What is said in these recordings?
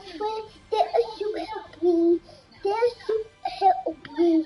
Wait, there's you help me. There's you help me.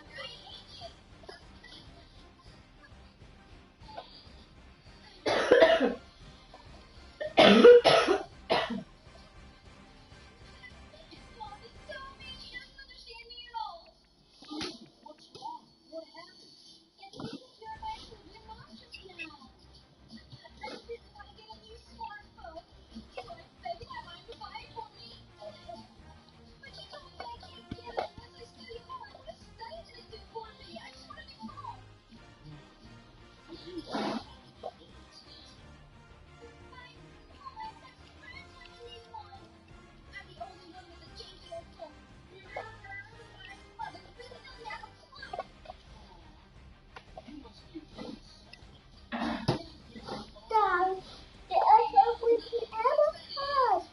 Dad, I help with the ever had.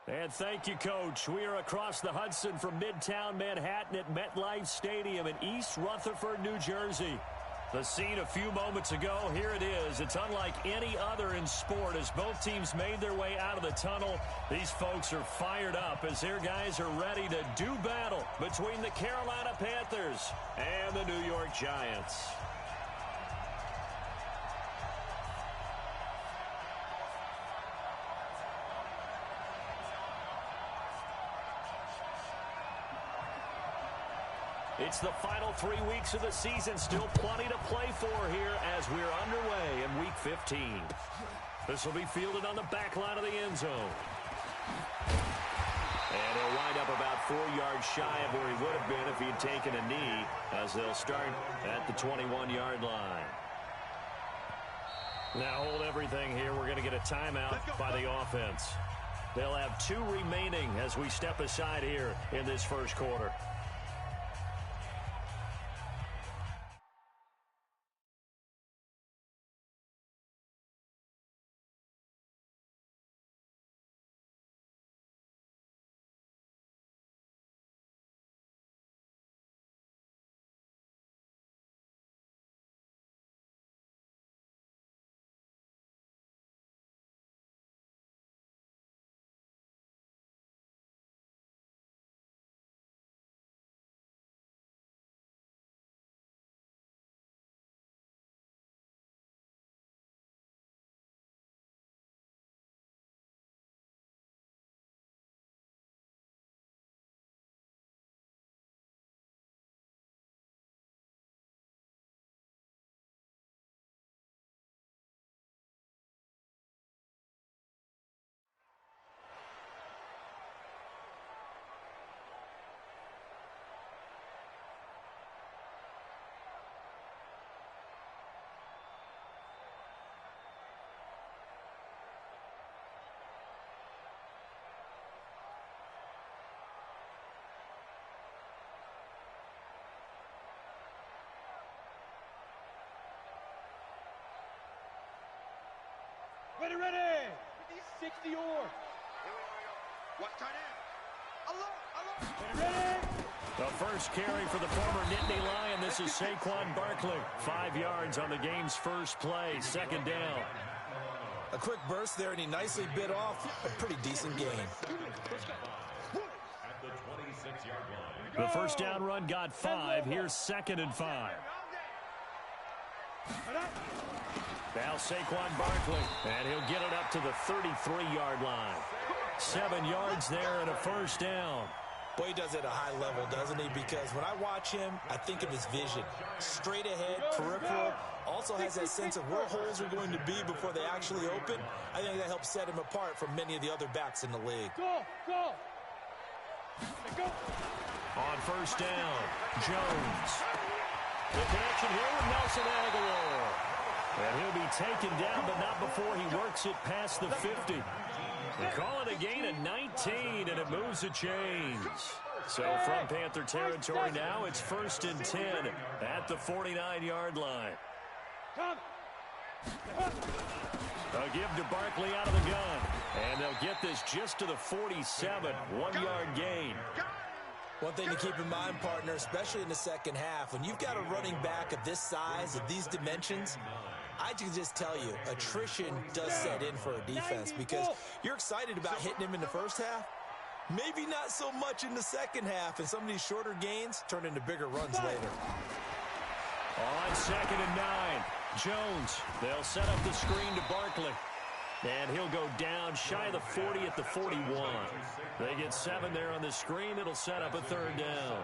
And thank you, Coach. We are across the Hudson from Midtown Manhattan at MetLife Stadium in East Rutherford, New Jersey. The scene a few moments ago, here it is. It's unlike any other in sport as both teams made their way out of the tunnel. These folks are fired up as their guys are ready to do battle between the Carolina Panthers and the New York Giants. It's the final 3 weeks of the season. Still plenty to play for here as we're underway in Week 15. This will be fielded on the back line of the end zone. And he'll wind up about 4 yards shy of where he would have been if he had taken a knee, as they'll start at the 21-yard line. Now hold everything here. We're going to get a timeout by the offense. They'll have 2 remaining as we step aside here in this first quarter. Ready. 60 or. Ready. The first carry for the former Nittany Lion. This is Saquon Barkley. 5 yards on the game's first play. Second down. A quick burst there, and he nicely bit off a pretty decent gain. The first down run got 5. Here's 2nd and 5. Now Saquon Barkley, and he'll get it up to the 33-yard line. 7 yards there and a first down. Boy, he does it at a high level, doesn't he? Because when I watch him, I think of his vision. Straight ahead, peripheral. Also has that sense of where holes are going to be before they actually open. I think that helps set him apart from many of the other backs in the league. Go. On first down, Jones. The connection here with Nelson Aguilar. And he'll be taken down, but not before he works it past the 50. They call it a gain of 19, and it moves the chains. So from Panther territory now, it's 1st and 10 at the 49-yard line. They'll give to Barkley out of the gun, and they'll get this just to the 47, 1-yard gain. One thing to keep in mind, partner, especially in the second half, when you've got a running back of this size, of these dimensions, I can just tell you, attrition does set in for a defense because you're excited about hitting him in the first half. Maybe not so much in the second half, and some of these shorter gains turn into bigger runs later. On 2nd and 9, Jones. They'll set up the screen to Barkley. And he'll go down shy of the 40 at the 41. They get 7 there on the screen. It'll set up a 3rd down.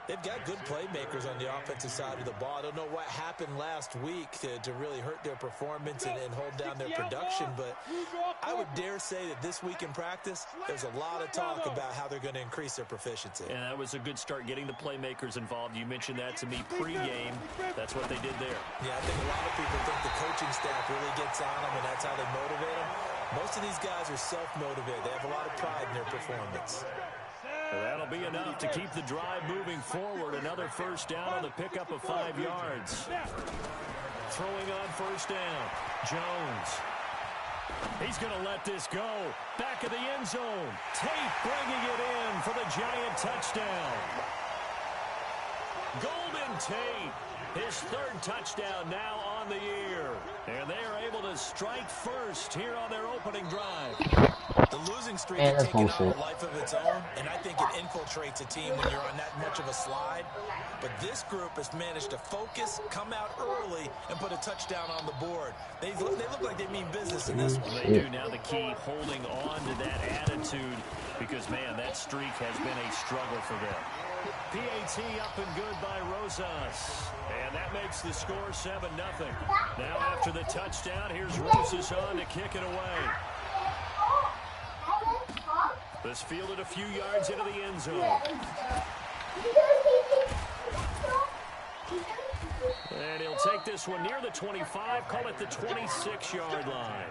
They've got good playmakers on the offensive side of the ball. I don't know what happened last week to really hurt their performance and hold down their production, but I would dare say that this week in practice, there's a lot of talk about how they're going to increase their proficiency. And that was a good start, getting the playmakers involved. You mentioned that to me pregame. That's what they did there. Yeah, I think a lot of people think the coaching staff really gets on them, and that's how they motivate them. Most of these guys are self-motivated. They have a lot of pride in their performance. That'll be enough to keep the drive moving forward. Another first down on the pickup of 5 yards. Throwing on first down, Jones. He's going to let this go. Back of the end zone. Tate bringing it in for the Giant touchdown. Golden Tate, his 3rd touchdown now on the year. And they are able to strike first here on their opening drive. The losing streak has taken on a life of its own, and I think it infiltrates a team when you're on that much of a slide. But this group has managed to focus, come out early, and put a touchdown on the board. They look like they mean business in this one. They do. Now the key, holding on to that attitude, because, man, that streak has been a struggle for them. PAT up and good by Rosas. And that makes the score 7-0. Now after the touchdown, here's Rosas on to kick it away. This fielded a few yards into the end zone. And he'll take this one near the 25, call it the 26-yard line.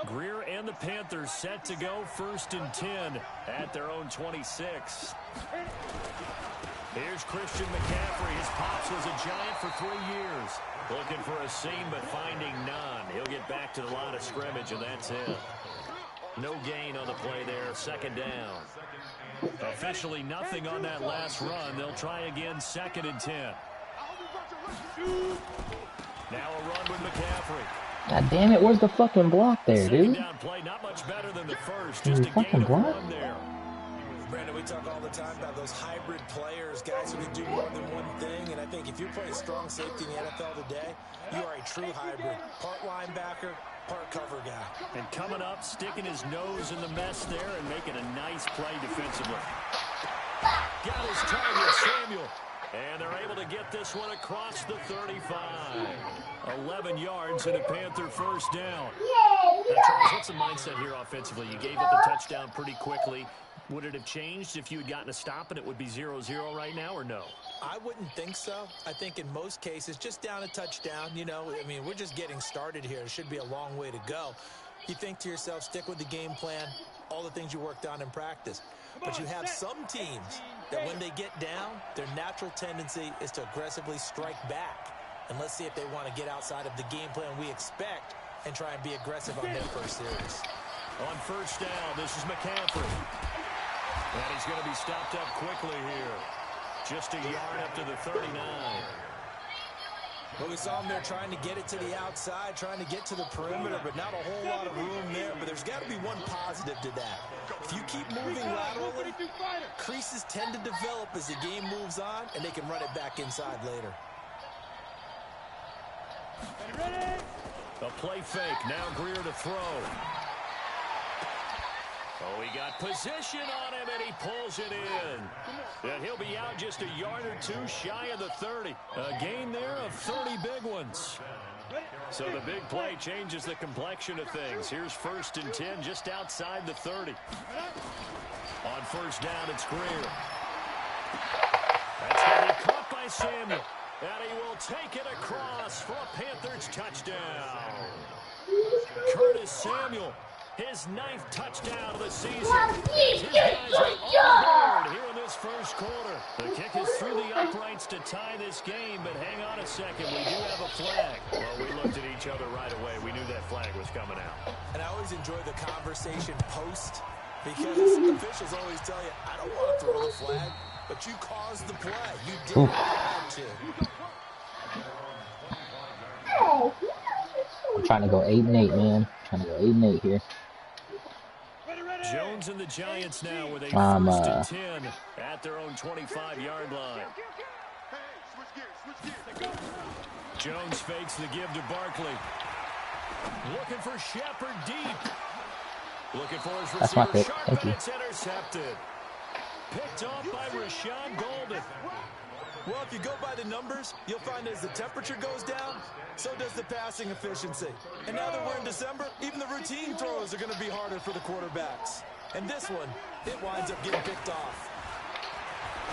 Greer and the Panthers set to go 1st and 10 at their own 26. Here's Christian McCaffrey. His pops was a Giant for 3 years. Looking for a seam, but finding none. He'll get back to the line of scrimmage, and that's it. No gain on the play there. 2nd down. Officially nothing on that last run. They'll try again 2nd and 10. Now a run with McCaffrey. God damn it, where's the fucking block there, dude? Down play, not much better than the first. Just a gain of 1 there. Brandon, we talk all the time about those hybrid players, guys who can do more than one thing, and I think if you're playing strong safety in the NFL today, you are a true hybrid. Part linebacker, part cover guy. And coming up, sticking his nose in the mess there and making a nice play defensively. Got his target, Samuel. And they're able to get this one across the 35. 11 yards and a Panther first down. Now, Charles, what's the mindset here offensively? You gave up a touchdown pretty quickly. Would it have changed if you had gotten a stop and it would be 0-0 right now, or no? I wouldn't think so. I think in most cases, just down a touchdown, you know, I mean, we're just getting started here. It should be a long way to go. You think to yourself, stick with the game plan, all the things you worked on in practice. But you have some teams that when they get down, their natural tendency is to aggressively strike back. And let's see if they want to get outside of the game plan we expect and try and be aggressive on their first series. On first down, this is McCaffrey. And he's going to be stopped up quickly here. Just a yard up to the 39. Well, we saw him there trying to get it to the outside, trying to get to the perimeter, but not a whole lot of room there. But there's got to be one positive to that. If you keep moving laterally, creases tend to develop as the game moves on, and they can run it back inside later. A play fake. Now Greer to throw. Oh, he got position on him, and he pulls it in. And he'll be out just a yard or two shy of the 30. A gain there of 30 big ones. So the big play changes the complexion of things. Here's 1st and 10 just outside the 30. On first down, it's Greer. That's going to be caught by Samuel. And he will take it across for a Panthers touchdown. Curtis Samuel. His 9th touchdown of the season. His guys are on board here in this first quarter. The kick is through the uprights to tie this game, but hang on a second. We do have a flag. Well, we looked at each other right away. We knew that flag was coming out. And I always enjoy the conversation post because officials always tell you, I don't want to throw the flag, but you caused the play. You did what you had to. I'm trying to go 8-8, man. Trying to go 8-8 here. Jones and the Giants now with a 1st and 10 at their own 25-yard line. Jones fakes the give to Barkley. Looking for Shepard deep. Looking for his That's my receiver pick. Sharp, Thank and you. it's intercepted. Picked off by Rashawn Golden. Well, if you go by the numbers, you'll find as the temperature goes down, so does the passing efficiency. And now that we're in December, even the routine throws are going to be harder for the quarterbacks. And this one, it winds up getting picked off.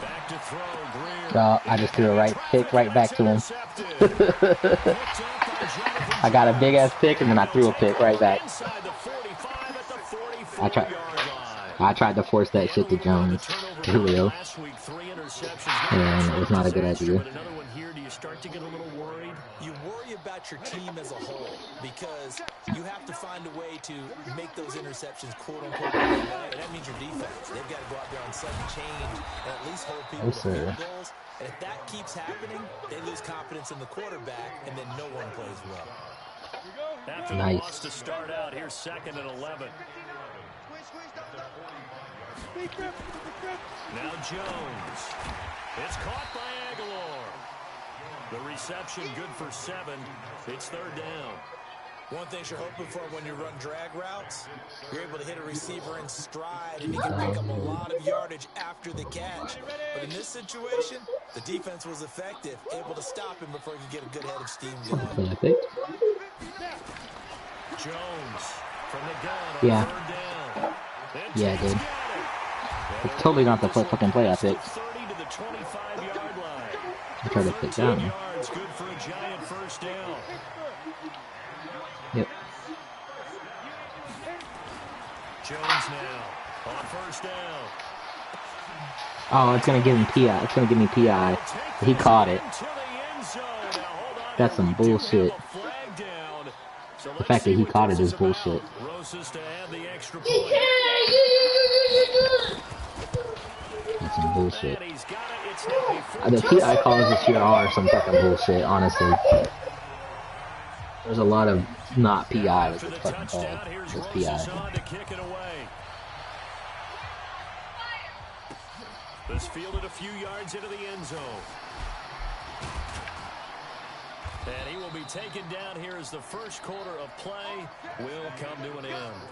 Back to throw, Greer. I just threw a right back to him. I got a big-ass pick, and then I threw a pick right back. I tried to force that shit to Jones. Julio. And it was not a good idea. Another one here. Do you start to get a little worried? You worry about your team as a whole because you have to find a way to make those interceptions, quote-unquote, and that means your defense. They've got to go out there on sudden change and at least hold people to field goals. And if that keeps happening, they lose confidence in the quarterback, and then no one plays well. After the loss to start out, here's 2nd and 11. Now Jones. It's caught by Aguilar. The reception good for 7. It's 3rd down. One thing you're hoping for when you run drag routes, you're able to hit a receiver in stride and you can pick up a lot of yardage after the catch. But in this situation, the defense was effective, able to stop him before he could get a good head of steam going. Jones from the gun on Yeah. 3rd down. Yeah, I did. It's totally not the fucking play I picked. 30 to the 25-yard line. I tried to pick down. Yards, good for a Giant 1st down. Yep. Jones now on 1st down. Oh, it's gonna give him PI. It's gonna give me PI. He caught it. That's some bullshit. The fact that he caught it is bullshit. That's some bullshit. The PI calls this year are some fucking bullshit, honestly. There's a lot of not PI with this fucking call. It's PI. This fielded a few yards into the end zone. And he will be taken down here as the first quarter of play will come to an end.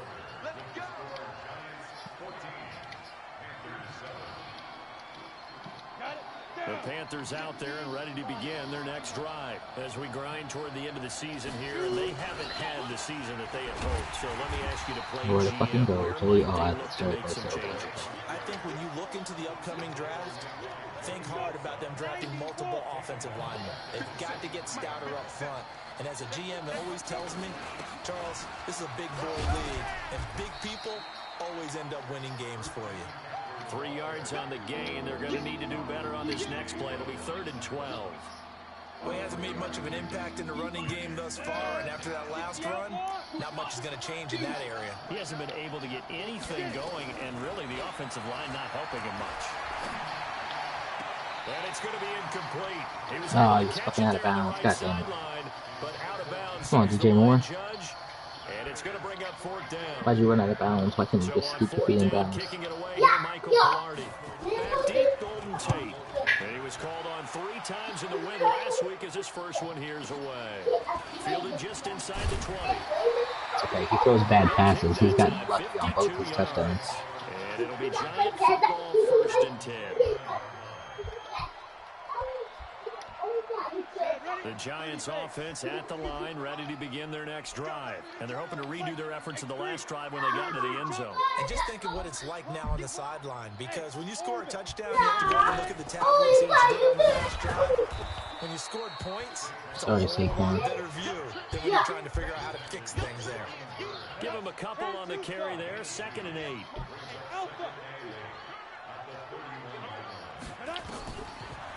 The Panthers out there and ready to begin their next drive as we grind toward the end of the season here, and they haven't had the season that they had hoped. So let me ask you to play Where the fucking go? here. Totally odd. They look to make some changes. I think when you look into the upcoming draft, think hard about them drafting multiple offensive linemen. They've got to get stouter up front. And as a GM always tells me, Charles, this is a big boy league, and big people always end up winning games for you. 3 yards on the gain. They're going to need to do better on this next play. It'll be 3rd and 12. Well, he hasn't made much of an impact in the running game thus far, and after that last run, not much is going to change in that area. He hasn't been able to get anything going, and really the offensive line not helping him much. And it's going to be incomplete. He's fucking out of bounds. God damn it. Come on, DJ Moore. And it's going to bring up 4th down. Why'd you run out of bounds? Why can't you just keep the feet in bounds? Kicking it away here, Michael Pilardi. Back deep, Golden Tate. And he was called on 3 times in the win last week as his first one here's away. Fielded just inside the 20. It's okay, he throws bad passes. He's gotten lucky on both his touchdowns. And it'll be Giant football, 1st and 10. The Giants offense at the line, ready to begin their next drive. And they're hoping to redo their efforts in the last drive when they got into the end zone. And just think of what it's like now on the sideline, because when you score a touchdown, you have to go and look at the tablet and see what you did on the last drive. When you scored points, it's a whole lot better view than when you're trying to figure out how to fix things there. Give him a couple on the carry there, 2nd and 8.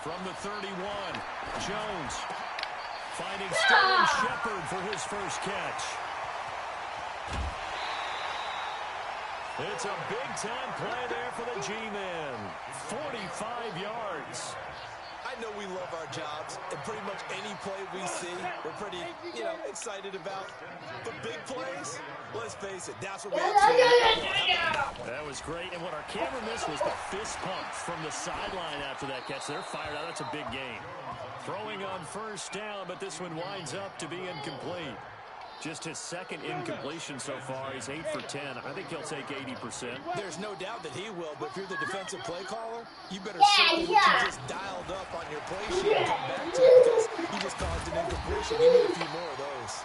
From the 31, Jones finding Sterling Shepard for his first catch. It's a big-time play there for the G-Men. 45 yards. I know we love our jobs, and pretty much any play we see, we're pretty, excited about. But big plays, let's face it, that's what we have to. That was great, and what our camera missed was the fist pump from the sideline after that catch. They're fired out. That's a big gain. Throwing on 1st down, but this one winds up to be incomplete. Just his 2nd incompletion so far. He's 8 for 10. I think he'll take 80%. There's no doubt that he will, but if you're the defensive play caller, you better circle what you just dialed up on your play sheet and come back to it, because he just caused an incompletion. You need a few more of those.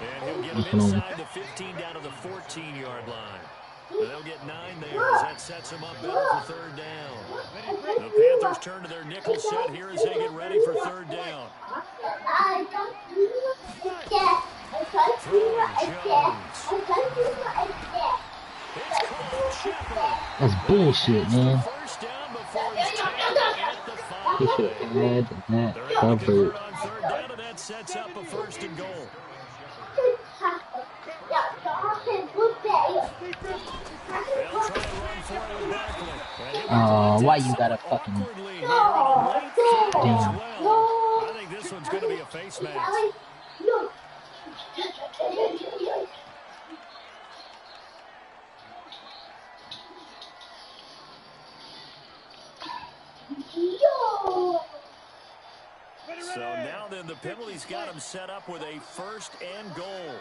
And he'll get him inside the 15 down to the 14-yard line. And they'll get 9 there as that sets him up better for 3rd down. The Panthers turn to their nickel set here as they get ready for 3rd down. That's bullshit, man. First down before he's tackled at the 5. He should have had that On covered. 3rd down, and that sets up a 1st and goal. Why you gotta fucking... Damn. I think this one's going to be a face mask. So now then the penalty's got him set up with a 1st and goal.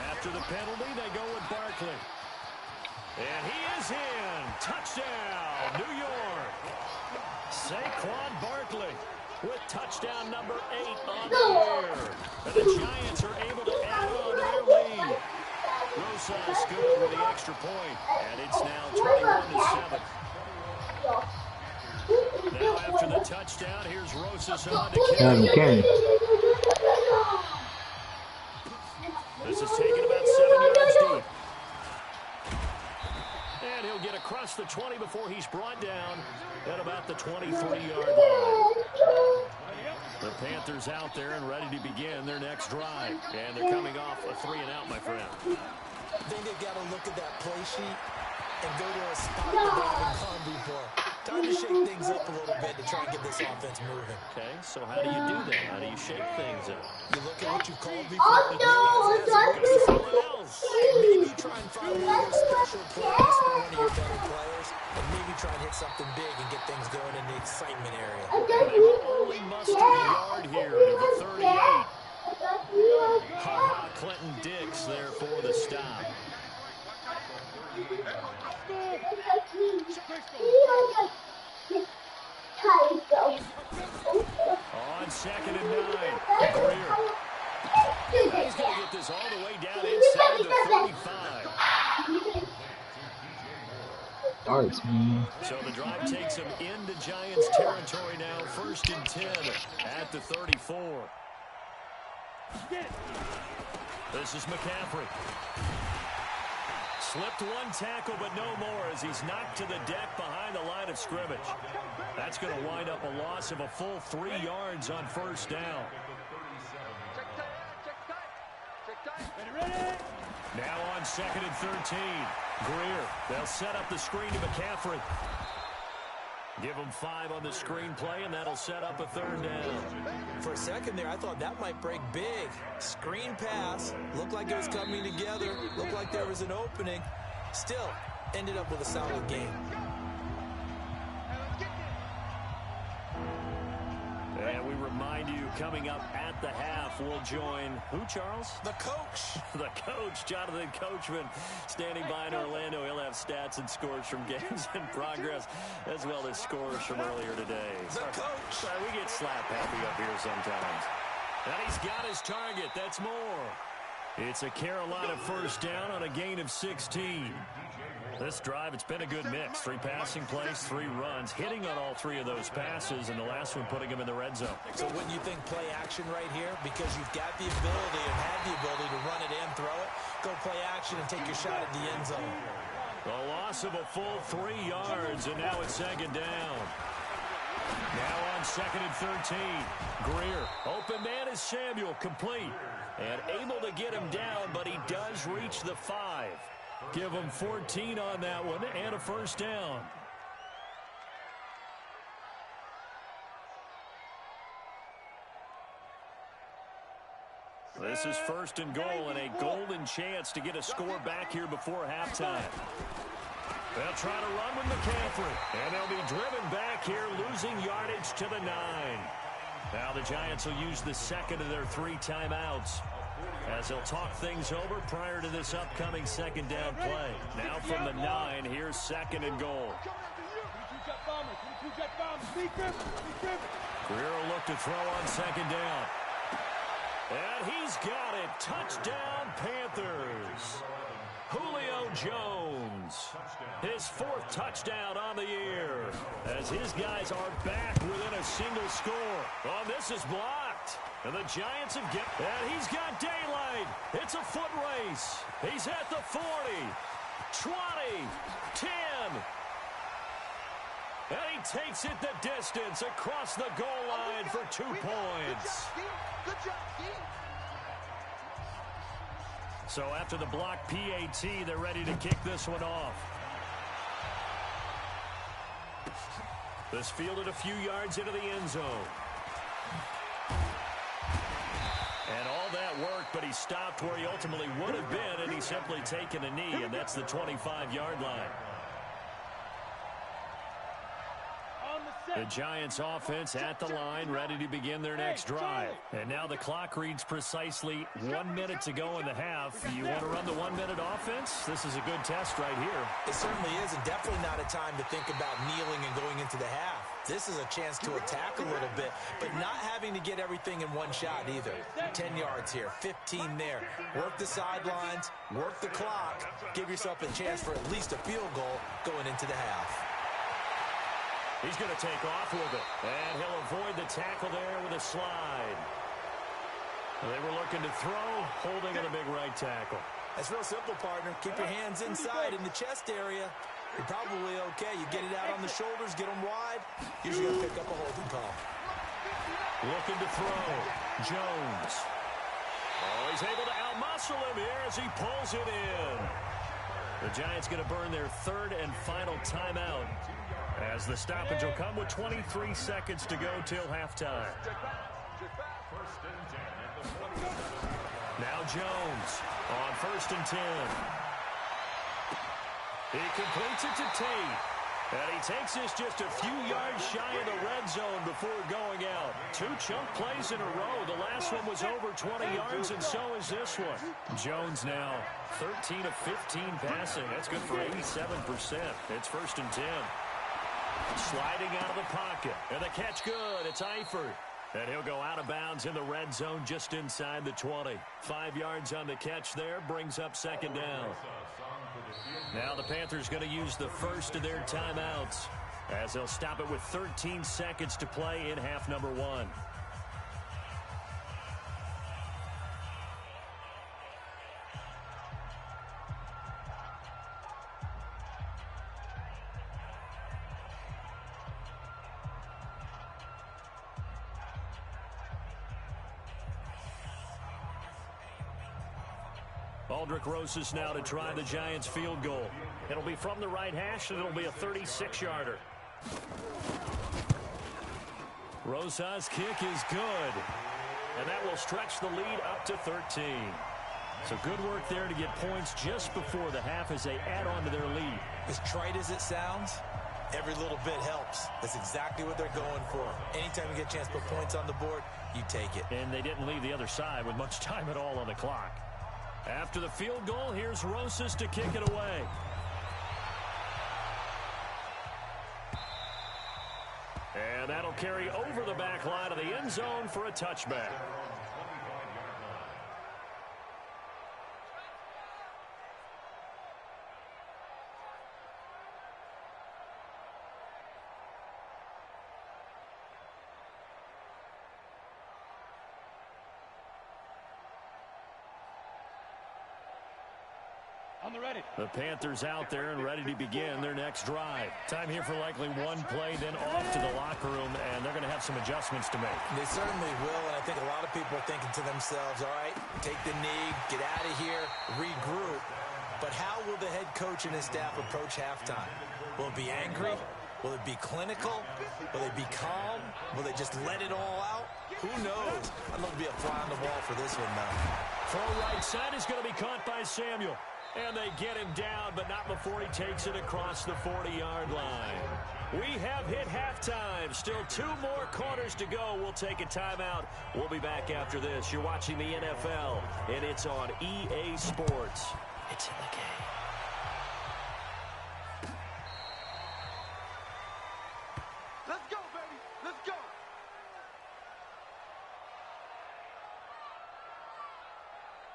After the penalty, they go with Barkley. And he is in. Touchdown, New York. Saquon Barkley with touchdown number 8 on the year. And the Giants are able to add on to their lead. Rosas good with the extra point. And it's now 21-7. Now after the touchdown, here's Rosas on to carry. This is taken about 7 yards deep. And he'll get across the 20 before he's brought down at about the 23-yard line. The Panthers out there and ready to begin their next drive. And they're coming off a 3-and-out, my friend. I think they've got to look at that play sheet and go to a spot that they haven't gone before. Time to shake things up a little bit to try and get this offense moving. Okay, so how do you do that? How do you shake things up? You look at what you've called before. And maybe try and find one of those special plays for one of your better players. And maybe try and hit something big and get things going in the excitement area. They will only muster a yard here to the 38. Clinton Dix there for the stop. On 2nd and 9, Greer. He's going to get this all the way down inside the yards, man. So the drive takes them into Giants territory now. 1st and 10 at the 34. This is McCaffrey. Slipped one tackle, but no more as he's knocked to the deck behind the line of scrimmage. That's going to wind up a loss of a full 3 yards on 1st down. Now on 2nd and 13. Greer. They'll set up the screen to McCaffrey. Give him 5 on the screen play, and that'll set up a 3rd down. For a second there, I thought that might break big. Screen pass. Looked like it was coming together. Looked like there was an opening. Still, ended up with a solid game. And we remind you, coming up at the half, we'll join who, Charles? The coach. The coach, Jonathan Coachman, standing by in Orlando. He'll have stats and scores from games in progress, as well as scores from earlier today. The coach. Sorry, we get slap happy up here sometimes. And he's got his target. That's more. It's a Carolina 1st down on a gain of 16. This drive, it's been a good mix. 3 passing plays, 3 runs, hitting on all 3 of those passes, and the last one putting him in the red zone. So wouldn't you think play action right here? Because you've got the ability and had the ability to run it and throw it. Go play action and take your shot at the end zone. A loss of a full 3 yards, and now it's 2nd down. Now on 2nd and 13. Greer. Open man is Samuel, complete. And able to get him down, but he does reach the 5. Give him 14 on that one and a 1st down. This is 1st and goal and a golden chance to get a score back here before halftime. They'll try to run with McCaffrey, and they'll be driven back here, losing yardage to the 9. Now the Giants will use the 2nd of their 3 timeouts, as they'll talk things over prior to this upcoming 2nd down play. Now from the 9, here's 2nd and goal. Greer will look to throw on 2nd down. And he's got it. Touchdown, Panthers. Julio Jones, his 4th touchdown on the year, as his guys are back within a single score. Oh, this is blocked. And the Giants have and he's got daylight. It's a foot race. He's at the 40, 20, 10. And he takes it the distance across the goal line for 2 points. Good job, so after the block PAT, they're ready to kick this one off. This fielded a few yards into the end zone. And all that worked, but he stopped where he ultimately would have been, and he's simply taken a knee, and that's the 25-yard line. The Giants offense at the line, ready to begin their next drive. And now the clock reads precisely 1 minute to go in the half. You want to run the 1 minute offense? This is a good test right here. It certainly is, and definitely not a time to think about kneeling and going into the half. This is a chance to attack a little bit, but not having to get everything in one shot either. 10 yards here, 15 there. Work the sidelines, work the clock, give yourself a chance for at least a field goal going into the half. He's going to take off with it, and he'll avoid the tackle there with a slide. They were looking to throw, holding on a big right tackle. That's real simple, partner. Keep your hands inside in the chest area. You're probably okay. You get it out on the shoulders, get them wide. Usually going to pick up a holding call. Looking to throw. Jones. Oh, he's able to outmuscle him here as he pulls it in. The Giants going to burn their 3rd and final timeout, as the stoppage will come with 23 seconds to go till halftime. Now Jones on 1st and 10. He completes it to Tate. And he takes this just a few yards shy of the red zone before going out. 2 chunk plays in a row. The last one was over 20 yards, and so is this one. Jones now 13 of 15 passing. That's good for 87%. It's 1st and 10. Sliding out of the pocket. And the catch good. It's Eifert. And he'll go out of bounds in the red zone just inside the 20. 5 yards on the catch there, brings up second down. Now the Panthers going to use the first of their timeouts as they'll stop it with 13 seconds to play in half number 1. Aldrick Rosas now to try the Giants field goal. It'll be from the right hash, and it'll be a 36-yarder. Rosas' kick is good, and that will stretch the lead up to 13. So good work there to get points just before the half as they add on to their lead. As trite as it sounds, every little bit helps. That's exactly what they're going for. Anytime you get a chance to put points on the board, you take it. And they didn't leave the other side with much time at all on the clock. After the field goal, here's Rosas to kick it away. And that'll carry over the back line of the end zone for a touchback. The Panthers out there and ready to begin their next drive. Time here for likely one play, then off to the locker room, and they're going to have some adjustments to make. They certainly will, and I think a lot of people are thinking to themselves, all right, take the knee, get out of here, regroup. But how will the head coach and his staff approach halftime? Will it be angry? Will it be clinical? Will they be calm? Will they just let it all out? Who knows? I'd love to be a fly on the wall for this one, though. Throw right side is going to be caught by Samuel. And they get him down, but not before he takes it across the 40-yard line. We have hit halftime. Still 2 more quarters to go. We'll take a timeout. We'll be back after this. You're watching the NFL, and it's on EA Sports. It's in the game. Let's go, baby. Let's go.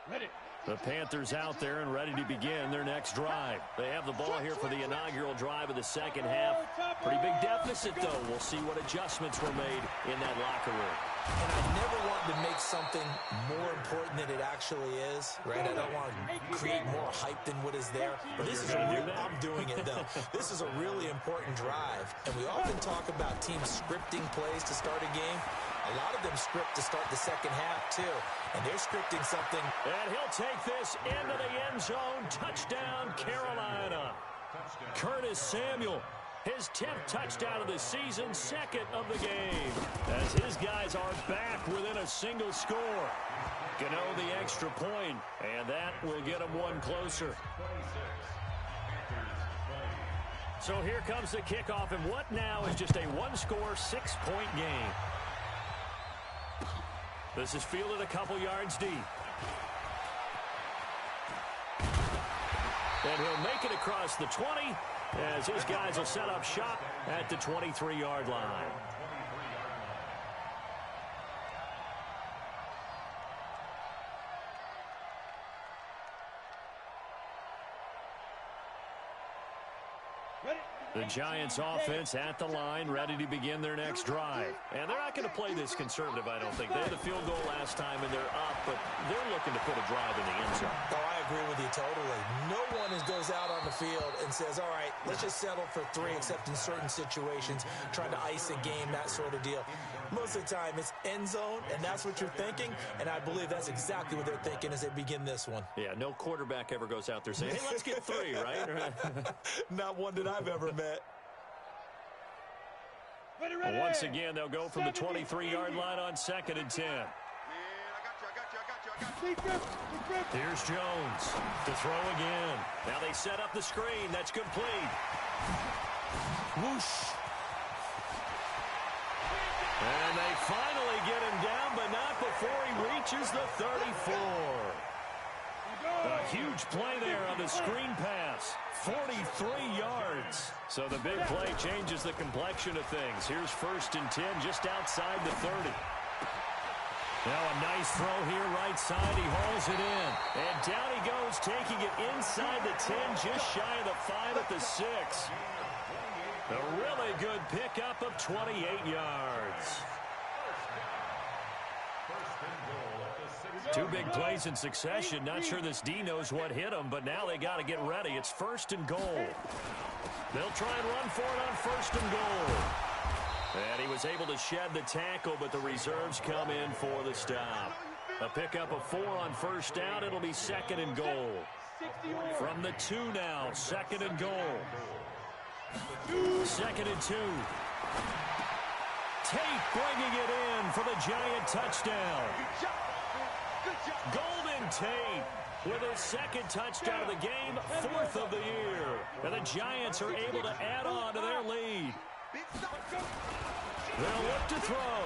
Ready. The Panthers out there and ready to begin their next drive. They have the ball here for the inaugural drive of the second half. Pretty big deficit, though. We'll see what adjustments were made in that locker room. And I never want to make something more important than it actually is, right? I don't want to create more hype than what is there. But this is I'm doing it, though. This is a really important drive. And we often talk about teams scripting plays to start a game. A lot of them script to start the second half, too. And they're scripting something. And he'll take this into the end zone. Touchdown, Carolina. Curtis Samuel, his 10th touchdown of the season, 2nd of the game. As his guys are back within a single score. Gano the extra point, and that will get them one closer. So here comes the kickoff, and what now is just a one-score, 6-point game. This is fielded a couple yards deep. And he'll make it across the 20 as his guys will set up shop at the 23-yard line. The Giants offense at the line, ready to begin their next drive. And they're not going to play this conservative, I don't think. They had a field goal last time, and they're up, but they're looking to put a drive in the end zone. Oh, I agree with you totally. No one goes out on the field and says, all right, let's just settle for 3, except in certain situations, trying to ice a game, that sort of deal. Most of the time, it's end zone, and that's what you're thinking, and I believe that's exactly what they're thinking as they begin this one. Yeah, no quarterback ever goes out there saying, hey, let's get 3, right? Not one that I've ever met. Well, once again, they'll go from the 23-yard line on 2nd and 10. Here's Jones to throw again. Now they set up the screen. That's complete. Whoosh. And they finally get him down, but not before he reaches the 34. A huge play there on the screen pass. 43 yards. So the big play changes the complexion of things. Here's 1st and 10 just outside the 30. Now a nice throw here right side. He hauls it in. And down he goes, taking it inside the 10, just shy of the 5 at the 6. A really good pickup of 28 yards. Two big plays in succession. Not sure this D knows what hit him, but now they got to get ready. It's 1st and goal. They'll try and run for it on 1st and goal. And he was able to shed the tackle, but the reserves come in for the stop. A pickup of 4 on 1st down. It'll be 2nd and goal. From the 2 now, 2nd and goal. 2nd and 2. Tate bringing it in for the Giant touchdown. Golden Tate with his 2nd touchdown of the game, 4th of the year. And the Giants are able to add on to their lead. They'll look to throw.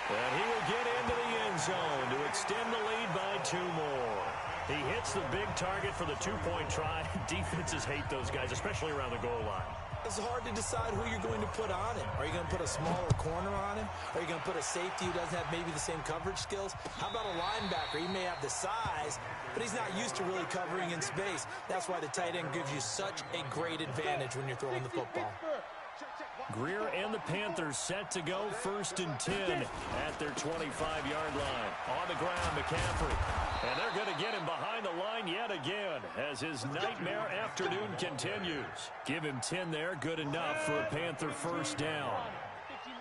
And he will get into the end zone to extend the lead by 2 more. He hits the big target for the 2-point try. Defenses hate those guys, especially around the goal line. It's hard to decide who you're going to put on him. Are you going to put a smaller corner on him? Are you going to put a safety who doesn't have maybe the same coverage skills? How about a linebacker? He may have the size, but he's not used to really covering in space. That's why the tight end gives you such a great advantage when you're throwing the football. Greer and the Panthers set to go 1st and 10 at their 25-yard line. On the ground, McCaffrey. And they're going to get him behind the line yet again as his nightmare afternoon continues. Give him 10 there, good enough for a Panther 1st down.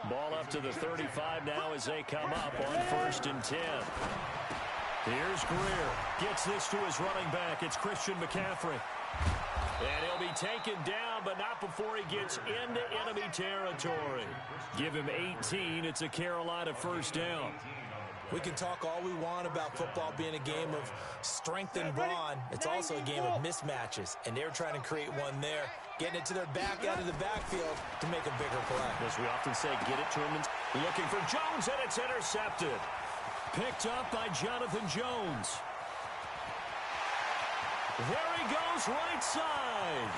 Ball up to the 35 now as they come up on 1st and 10. Here's Greer. Gets this to his running back. It's Christian McCaffrey. And he'll be taken down, but not before he gets into enemy territory. Give him 18. It's a Carolina 1st down. We can talk all we want about football being a game of strength and brawn. It's also a game of mismatches, and they're trying to create one there, getting it to their back out of the backfield to make a bigger play. As we often say, get it to him. Looking for Jones, and it's intercepted. Picked up by Jonathan Jones. There he goes right side.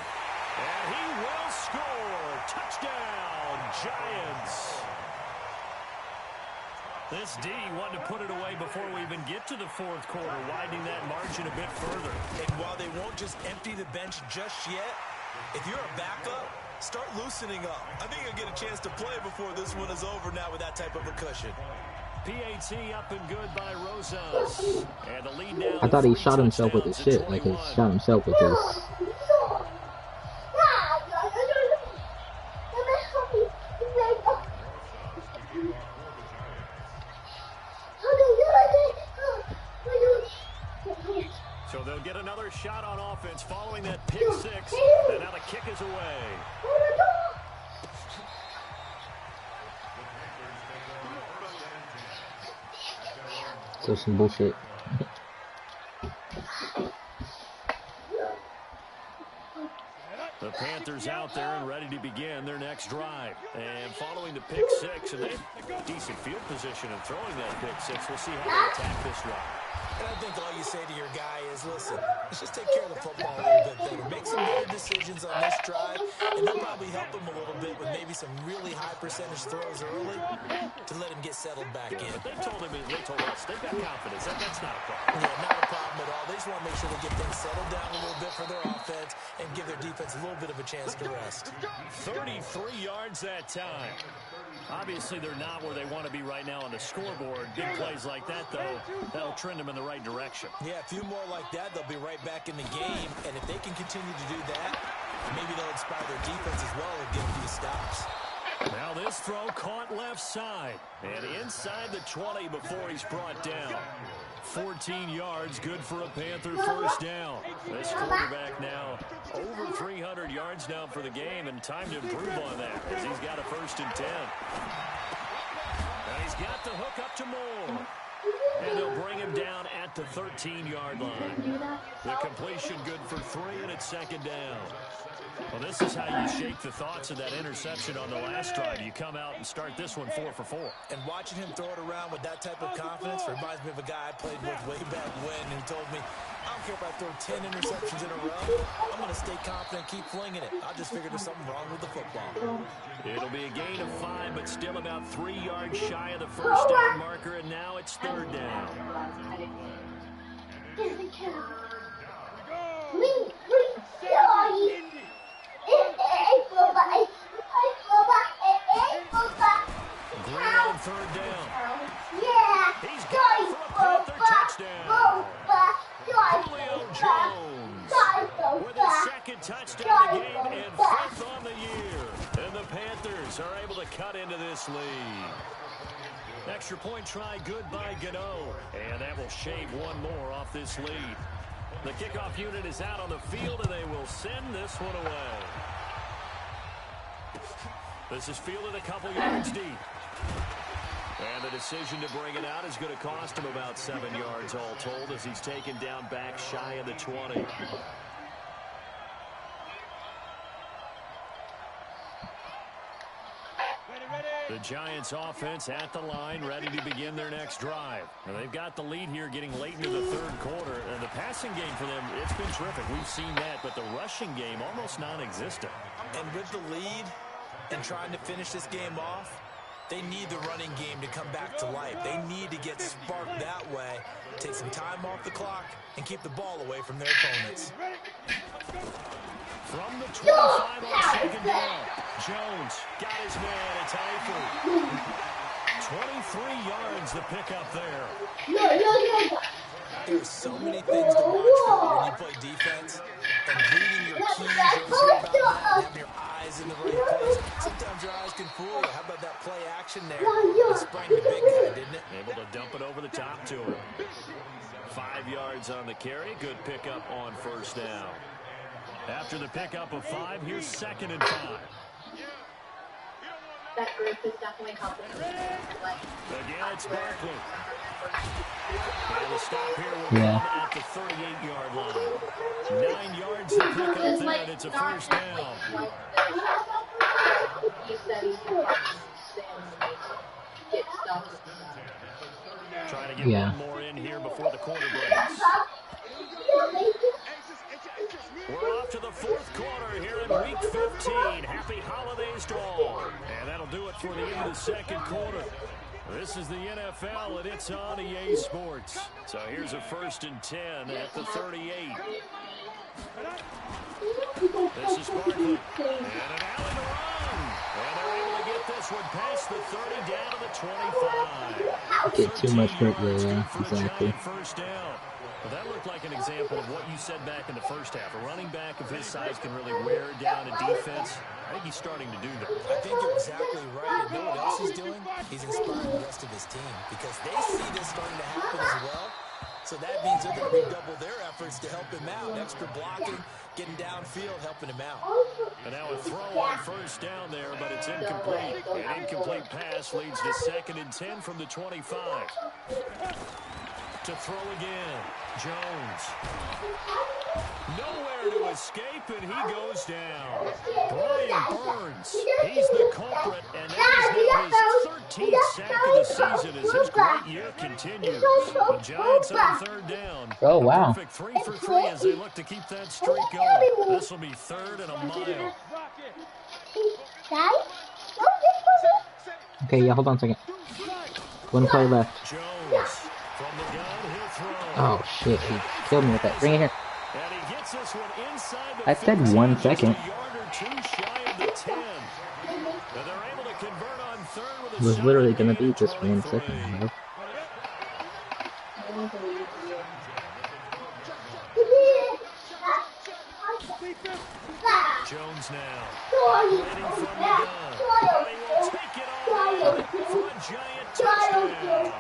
And he will score. Touchdown, Giants. This D wanted to put it away before we even get to the 4th quarter, widening that margin a bit further. And while they won't just empty the bench just yet, if you're a backup, start loosening up. I think you'll get a chance to play before this one is over now with that type of a cushion. PAT up and good by Rosas. And the lead now. I thought he shot himself with his shit. Like he shot himself with his... So they'll get another shot on offense following that pick 6. And now the kick is away. So some bullshit. The Panthers out there and ready to begin their next drive. And following the pick 6, and they have decent field position in throwing that pick 6. We'll see how they attack this drive. And I think all you say to your guy is, listen, let's just take care of the football a little bit better. Make some better decisions on this drive, and they'll probably help him a little bit with maybe some really high percentage throws early to let him get settled back in. But they told us, they've got confidence. That's not a problem. Yeah, not a problem at all. They just want to make sure they get things settled down a little bit for their offense and give their defense a little bit of a chance to rest. 33 yards that time. Obviously, they're not where they want to be right now on the scoreboard. Big plays like that, though, that'll trend them in the right direction. Yeah, a few more like that, they'll be right back in the game. And if they can continue to do that, maybe they'll inspire their defense as well and get a few stops. Now this throw caught left side. And inside the 20 before he's brought down. 14 yards, good for a Panther 1st down. This quarterback now over 300 yards now for the game, and time to improve on that as he's got a 1st and 10. And he's got the hook up to Moore. And they'll bring him down at the 13-yard line. The completion good for 3, and it's 2nd down. Well, this is how you shake the thoughts of that interception on the last drive. You come out and start this one 4 for 4. And watching him throw it around with that type of confidence reminds me of a guy I played with way back when who told me, I don't care if I throw 10 interceptions in a row. I'm going to stay confident, keep flinging it. I just figured there's something wrong with the football. It'll be a gain of 5, but still about 3 yards shy of the 1st down marker, and now it's 3rd down. down. Green on third down. He's got it for a Panther touchdown. Julio Jones with his second touchdown of the game and fifth on the year. And the Panthers are able to cut into this lead. Extra point try good by Gano. And that will shave one more off this lead. The kickoff unit is out on the field, and they will send this one away. This is fielded a couple yards deep. And the decision to bring it out is going to cost him about 7 yards all told as he's taken down back shy of the 20. The Giants offense at the line, ready to begin their next drive. Now, they've got the lead here getting late into the third quarter. And the passing game for them, it's been terrific. We've seen that, but the rushing game almost non-existent. And with the lead and trying to finish this game off, they need the running game to come back to life. They need to get sparked that way, take some time off the clock, and keep the ball away from their opponents. From the 25 on second down, Jones got his man. It's Eifert. 23 yards the pickup there. There's so many things to watch for when you play defense, and reading your keys, having your eyes in the right place. Sometimes your eyes can fool you. How about that play action there? It sprang the big guy, didn't it? Able to dump it over the top to him. 5 yards on the carry. Good pickup on first down. After the pickup of 5, here's 2nd and 5. That group is definitely helping. Again, it's Barkley. And the stop here will come at the 38-yard line. 9 yards to pick up there, and it's a first down. Trying to get one more in here before the quarter breaks. We're off to the fourth quarter here in Week 15. Happy holidays to all. And that'll do it for the end of the second quarter. This is the NFL, and it's on EA Sports. So here's a 1st and 10 at the 38. This is Barkley. And an alley to run. And they're able to get this one past the 30 down to the 25. Get too much hurt there, yeah, exactly. First down. Well, that looked like an example of what you said back in the first half. A running back of his size can really wear down a defense. I think he's starting to do that. I think you're exactly right. You know what else he's doing? He's inspiring the rest of his team because they see this starting to happen as well. So that means they're going to redouble their efforts to help him out. Extra blocking, getting downfield, helping him out. And now a throw on first down there, but it's incomplete. An incomplete pass leads to 2nd and 10 from the 25. To throw again, Jones. Nowhere to escape, and he goes down. Brian Burns, he's the culprit, and that is now his 13th sack of the season as his great year continues. The Giants on third down. Oh, wow. Perfect 3 for 3 as they look to keep that streak going. This will be 3rd and a mile. Okay, yeah, hold on a second. One play left. Jones. From the gun, he'll throw. Oh shit, he killed me with that. Bring it here. And he gets this one inside the I said 1 second. It was literally gonna be just 1 second, bro. Jones now. Waiting from the gun. But he will take it all for a giant touchdown.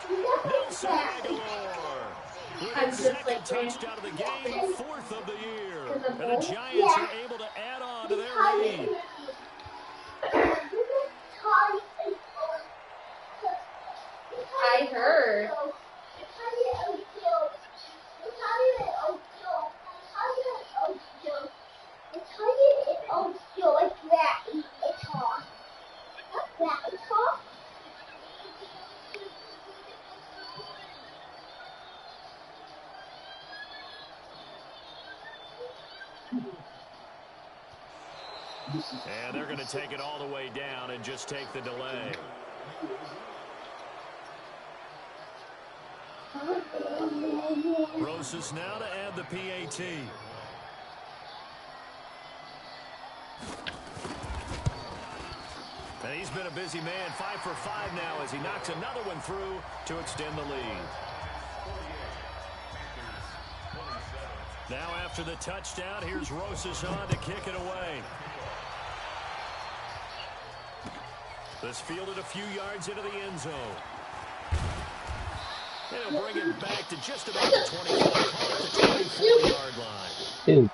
Nelson Aguilar with his 2nd touchdown of the game, 4th of the year. And the Giants are able to add on to their lead. I heard. And they're going to take it all the way down and just take the delay. Rosas now to add the PAT. And he's been a busy man, 5 for 5 now as he knocks another one through to extend the lead. Now after the touchdown, here's Rosas on to kick it away. This fielded a few yards into the end zone. And he'll bring it back to just about the 24-yard line. Dude,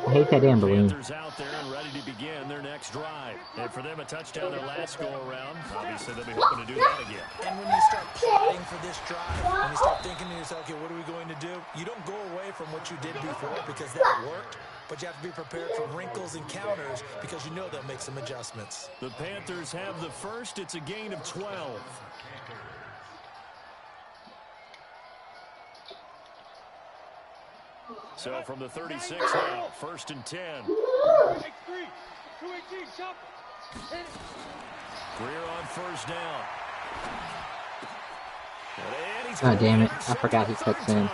I hate that ambulance. Panthers out there and ready to begin their next drive. And for them, a touchdown their last go-around. Obviously, they'll be hoping to do that again. And when you start plotting for this drive, when you start thinking to yourself, okay, what are we going to do? You don't go away from what you did before because that worked. But you have to be prepared for wrinkles and counters because you know they'll make some adjustments. The Panthers have the first. It's a gain of 12. So from the 36 now, 1st and 10. Greer on first down. God damn it, I forgot he cuts in.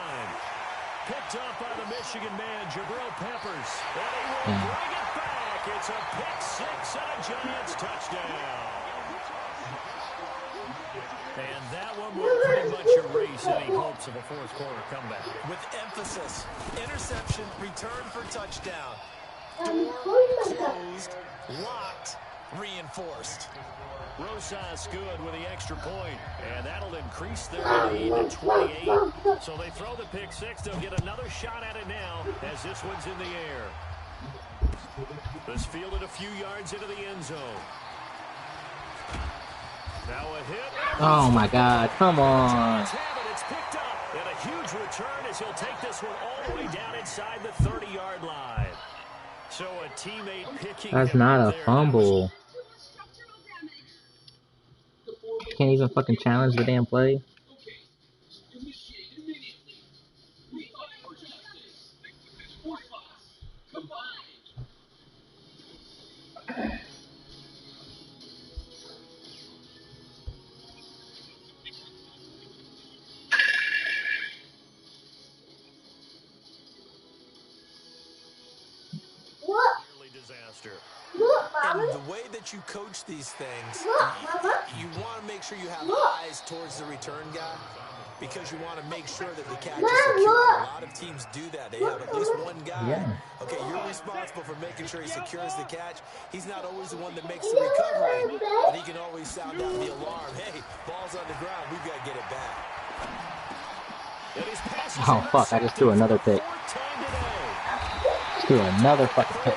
Picked up by the Michigan man, Jabril Peppers. And he will bring it back. It's a pick six and a Giants touchdown. And that one will pretty much erase any hopes of a fourth quarter comeback. With emphasis, interception, return for touchdown. Door closed, locked, reinforced. Rosas good with the extra point, and that'll increase their lead to 28. So they throw the pick six. They'll get another shot at it now as this one's in the air. This fielded a few yards into the end zone. Now a hit. Oh my God, come on. It's picked up, and a huge return as he'll take this one all the way down inside the 30-yard line. So a teammate picking. That's not a fumble. Can't even fucking challenge the damn play. Disaster. And the way that you coach these things, you want to make sure you have eyes towards the return guy because you want to make sure that the catch is secure. A lot of teams do that. They have at least one guy. Yeah. Okay, you're responsible for making sure he secures the catch. He's not always the one that makes the recovery, but he can always sound out the alarm. Hey, ball's on the ground. We've got to get it back. Oh, fuck. I just threw another pick. Just threw another fucking pick.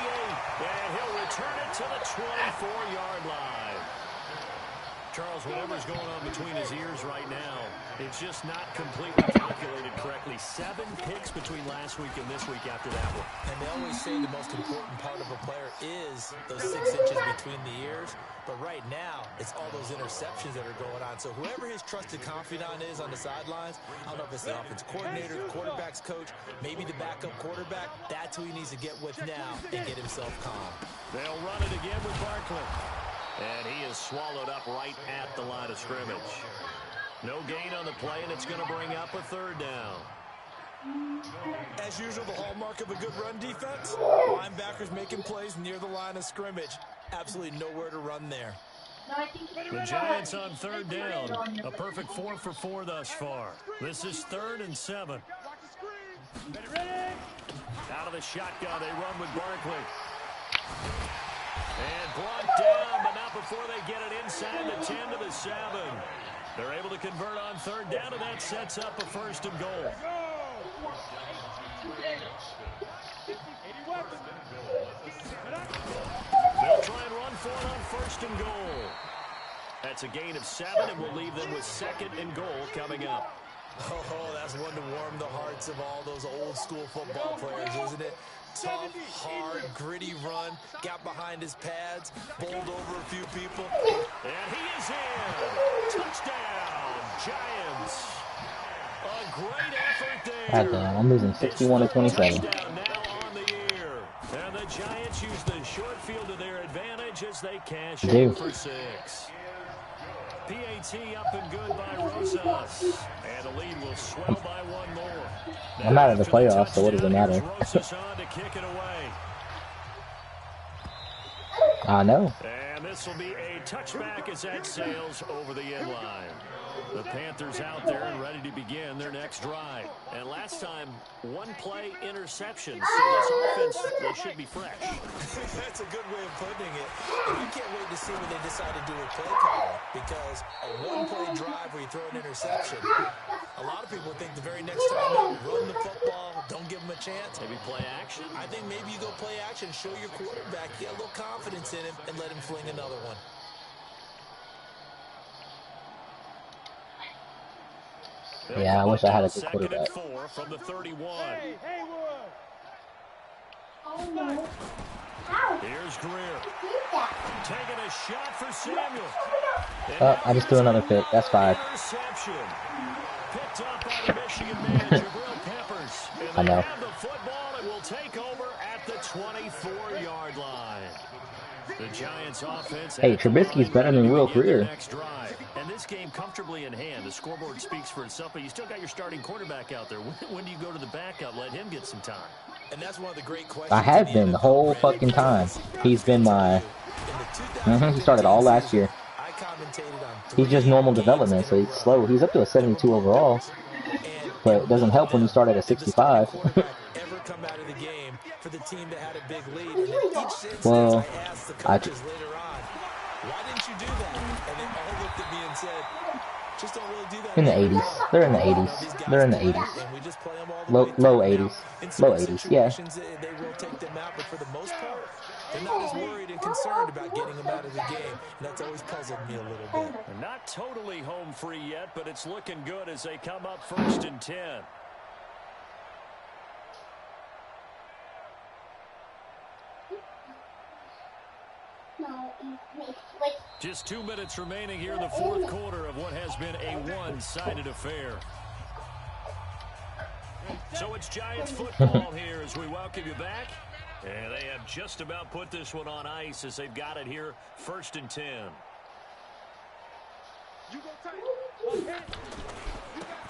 Charles, whatever's going on between his ears right now, it's just not completely calculated correctly. 7 picks between last week and this week after that one. And they always say the most important part of a player is those 6 inches between the ears. But right now, it's all those interceptions that are going on. So whoever his trusted confidant is on the sidelines, I don't know if it's the offensive coordinator, the quarterback's coach, maybe the backup quarterback, that's who he needs to get with now and get himself calm. They'll run it again with Barkley. And he is swallowed up right at the line of scrimmage. No gain on the play, and it's going to bring up a 3rd down. As usual, the hallmark of a good run defense, linebackers making plays near the line of scrimmage. Absolutely nowhere to run there. The Giants on 3rd down. A perfect 4 for 4 thus far. This is 3rd and 7. Out of the shotgun, they run with Barkley. And brought down, but not before they get it inside the 10 to the 7. They're able to convert on 3rd down, and that sets up a 1st and goal. They'll try and run for it on 1st and goal. That's a gain of 7, and we'll leave them with 2nd and goal coming up. Oh, that's one to warm the hearts of all those old school football players, isn't it? Tough, hard, gritty run, got behind his pads, bowled over a few people. And he is in. Touchdown, Giants. A great effort there. God damn, I'm losing 61-27. Touchdown now on the year. And the Giants use the short field to their advantage as they cash in for 6. PAT up and good by Rosas. And the lead will swell by one more. I'm out of the playoffs, so what does it matter? Rosas on to kick it away. I know. And this will be a touchback as that sails over the end line. The Panthers out there and ready to begin their next drive. And last time, one play interception. So this offense, they should be fresh. That's a good way of putting it. And I can't wait to see what they decide to do with play calling. Because a one-play drive where you throw an interception, a lot of people think the very next time they run the football, don't give them a chance. Maybe play action. I think maybe you go play action, show your quarterback, get a little confidence in him, and let him fling another one. Yeah, I wish I had a good quarterback. Second and 4 from the 31. Hey, Haywood. Oh no. Here's Greer. Taking a shot for Samuel. Oh, I just threw another pick. That's 5. Interception. Picked up by the Michigan man, Jabril Peppers. And I know. they have the football and will take over at the 24-yard line. The Giants offense. Hey, Trubisky's better than Will Greer. Next drive. And this game comfortably in hand. The scoreboard speaks for itself, but you still got your starting quarterback out there. When do you go to the backup? Let him get some time. And that's one of the great questions. I have been the whole fucking time. He's been my... He started all last year. He's just normal development, so he's slow. He's up to a 72 overall, but it doesn't help when you start at a 65. Well, why didn't you do that? And they all looked at me and said, just don't really do that. In the 80s. They're in the 80s. They're in the 80s. Low 80s. Low 80s, yeah. They will take them out, but for the most part, they're not as worried and concerned about getting them out of the game. And that's always puzzled me a little bit. They're not totally home free yet, but it's looking good as they come up 1st and 10. Just 2 minutes remaining here in the 4th quarter of what has been a one-sided affair. So it's Giants football here as we welcome you back. And they have just about put this one on ice as they've got it here 1st and 10.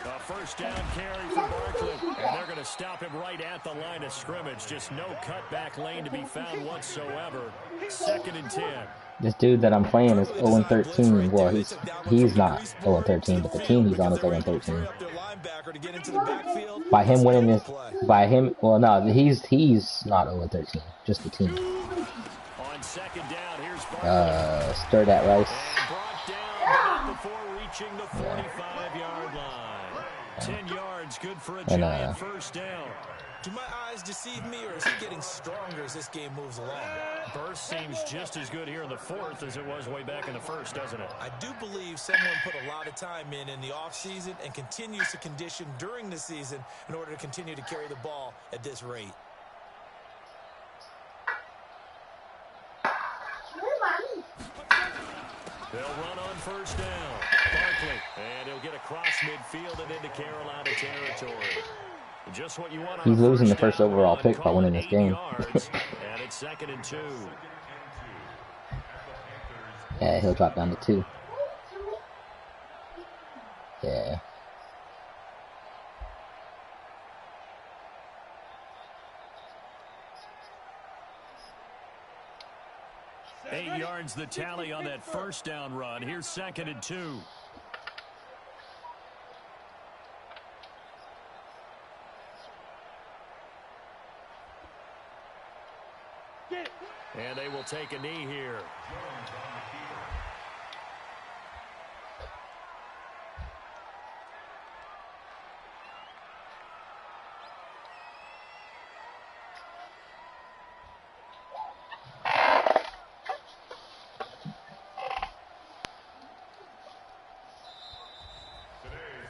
A first down carry for Barkley. And they're going to stop him right at the line of scrimmage. Just no cutback lane to be found whatsoever. 2nd and 10. This dude that I'm playing is 0-13. Well, he's not 0-13, but the team he's on is 0-13. By him winning this, well, no, he's not 0-13. Just the team. On 2nd down, here's Barkley. Stir that rice. And brought down but before reaching the 45-yard line. 10 yards, good for a Giant first down. Do my eyes deceive me, or is he getting stronger as this game moves along? Burst seems just as good here in the 4th as it was way back in the 1st, doesn't it? I do believe someone put a lot of time in the offseason and continues to condition during the season in order to continue to carry the ball at this rate. They'll run on first down. Barkley, and he'll get across midfield and into Carolina territory. Just what you want. He's losing the first overall pick by winning this game. And it's 2nd and 2. Yeah, he'll drop down to 2. Yeah. Eight yards the tally on that first down run. Here's 2nd and 2. And they will take a knee here.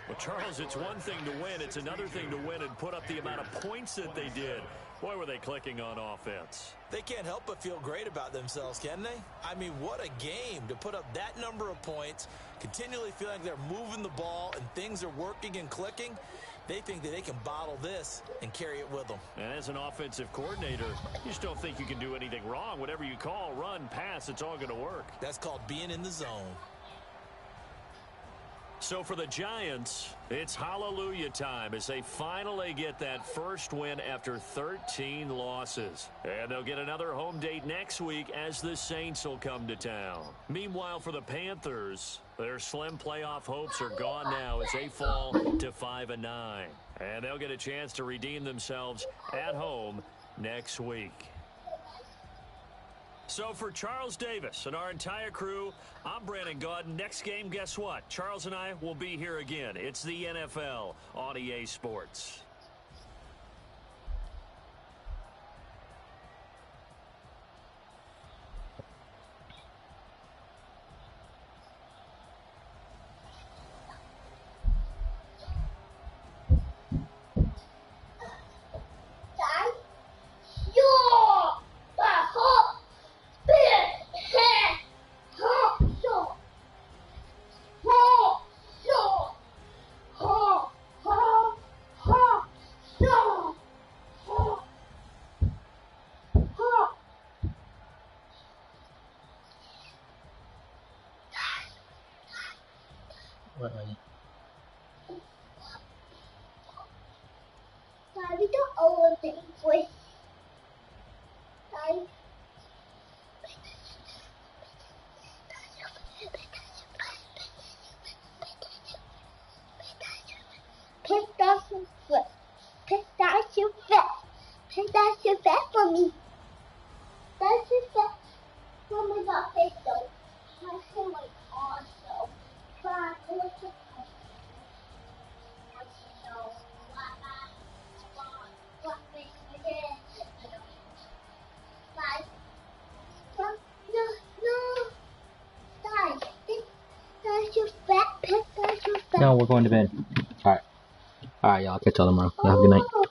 Well, Charles, it's one thing to win. It's another thing to win and put up the amount of points that they did. Boy, were they clicking on offense. They can't help but feel great about themselves, can they? I mean, what a game to put up that number of points, continually feel like they're moving the ball and things are working and clicking. They think that they can bottle this and carry it with them. And as an offensive coordinator, you just don't think you can do anything wrong. Whatever you call, run, pass, it's all going to work. That's called being in the zone. So for the Giants, it's hallelujah time as they finally get that first win after 13 losses. And they'll get another home date next week as the Saints will come to town. Meanwhile, for the Panthers, their slim playoff hopes are gone now as they fall to 5-9. And they'll get a chance to redeem themselves at home next week. So for Charles Davis and our entire crew, I'm Brandon Gaudin. Next game, guess what? Charles and I will be here again. It's the NFL on EA Sports. Daddy, the old thing was Daddy. Pistachio flip. Pistachio flip. Pistachio flip for me. Pistachio flip. Oh my God, pistol. My family also. Try to look at No, we're going to bed. Alright. Alright, y'all. Catch y'all tomorrow. Y'all have a good night.